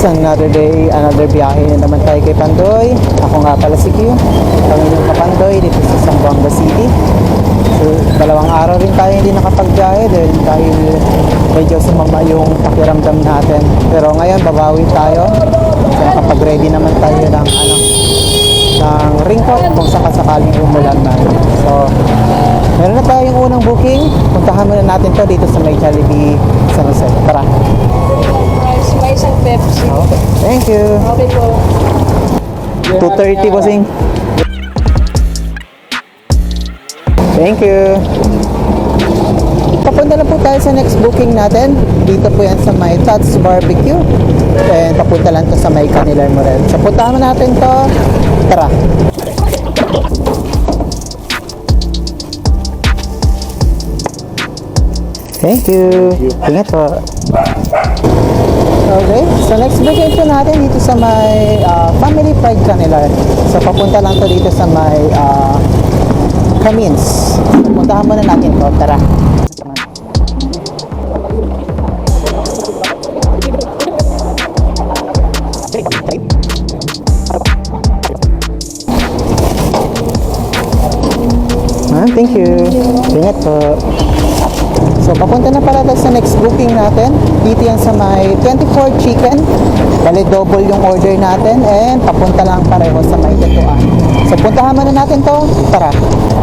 another day, another biyahe na naman tayo kay Pandoy. Ako nga pala si Q, kami yung kapandoy dito sa Zamboanga City. So, 2 araw rin tayo hindi nakapagbiyahe dahil medyo sumama yung pakiramdam natin. Pero ngayon, babawi tayo. So, nakapag-ready naman tayo ng raincoat kung sakasakaling umulan na. So, meron na tayong unang booking. Puntahan muna natin to dito sa may Jollibee San Jose. Tara. Spice and Pepsi. Okay. Thank you. Okay po. 2:30 bossing. Thank you. Papunta na po tayo sa next booking natin. Dito po yan sa may Tots Barbecue. And papunta lang to sa may Canilar Morel. So puntahan natin to. Tara. Thank you. Ingat po. Okay, so next booking po natin dito sa may Family Pride Canilar. So papunta lang to dito sa may Camins. Puntahan muna natin to. Tara. Thank you. Ingat po. So, papunta na pala tayo sa next booking natin. Dito yan sa may 24 chicken. Bali, double yung order natin. And papunta lang pareho sa may tetuan. So, puntahan muna natin to. Tara.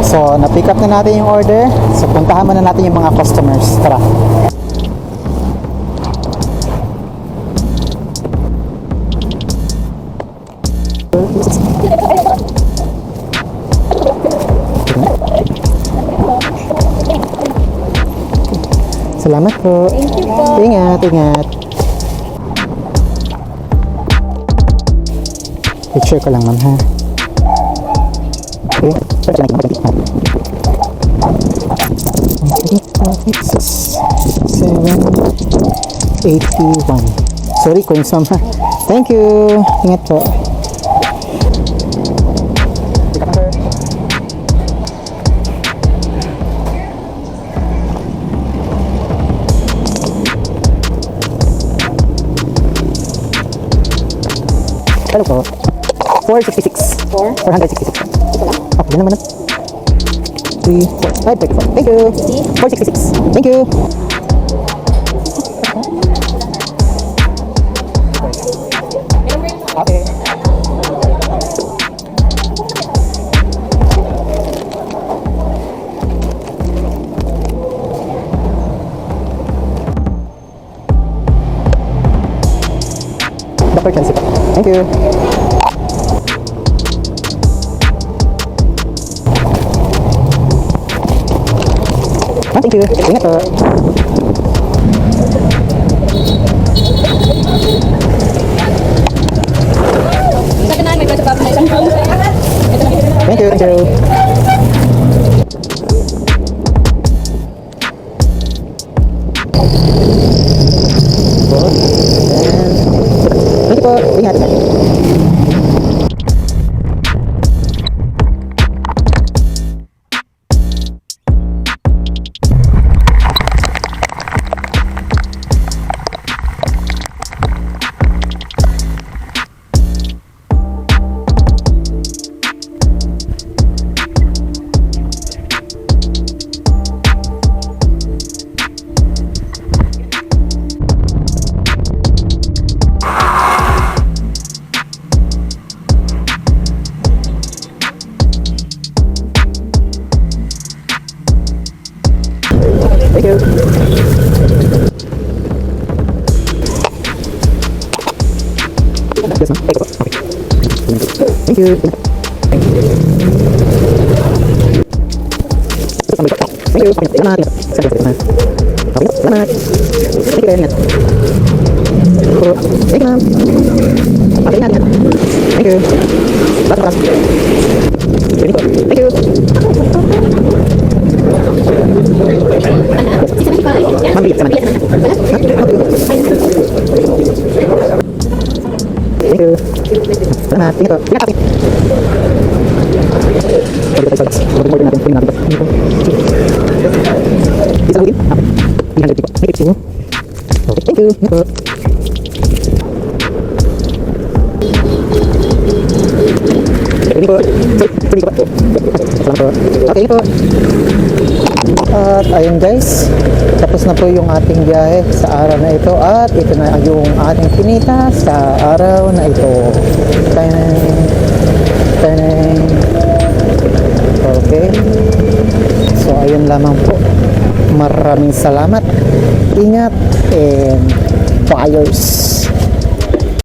So, na-pick up na natin yung order. So, puntahan muna natin yung mga customers. Tara. Salamat po. Thank you po. Ingat, ingat. Picture ko lang, ma'am, ha? Okay. 781. Sorry, kung sama. Thank you. Ingat po. Ano po? 466. 466. Okay, yan naman na. 3, 4, 5, 4. Thank you. 466. Thank you. Okay. Dr. Chelsea po. Thank you. Thank you. Ingat po. Thank you. Thank you. Thank you po. Ingat. Thank you. Yes, ma'am. Thank you. Thank you. Thank you. Salamat. Salamat. Thank you. Ingat. Thank you, ma'am. Okay, ingat. Thank you. Lakas. Thank you. Mami, sama. Thank you. Salamat. Ingat po. Ingat. Pwede tayo sa order natin. Pwede natin. Isa lugin? Okay. 300 po. May tips po. Okay. Thank you. Ingat po. Okay po. At ayun guys, tapos na po yung ating biyahe sa araw na ito at ito na yung ating kinita sa araw na ito. Tanang, tanang. Okay. So ayun lamang po. Maraming salamat. Ingat and fires.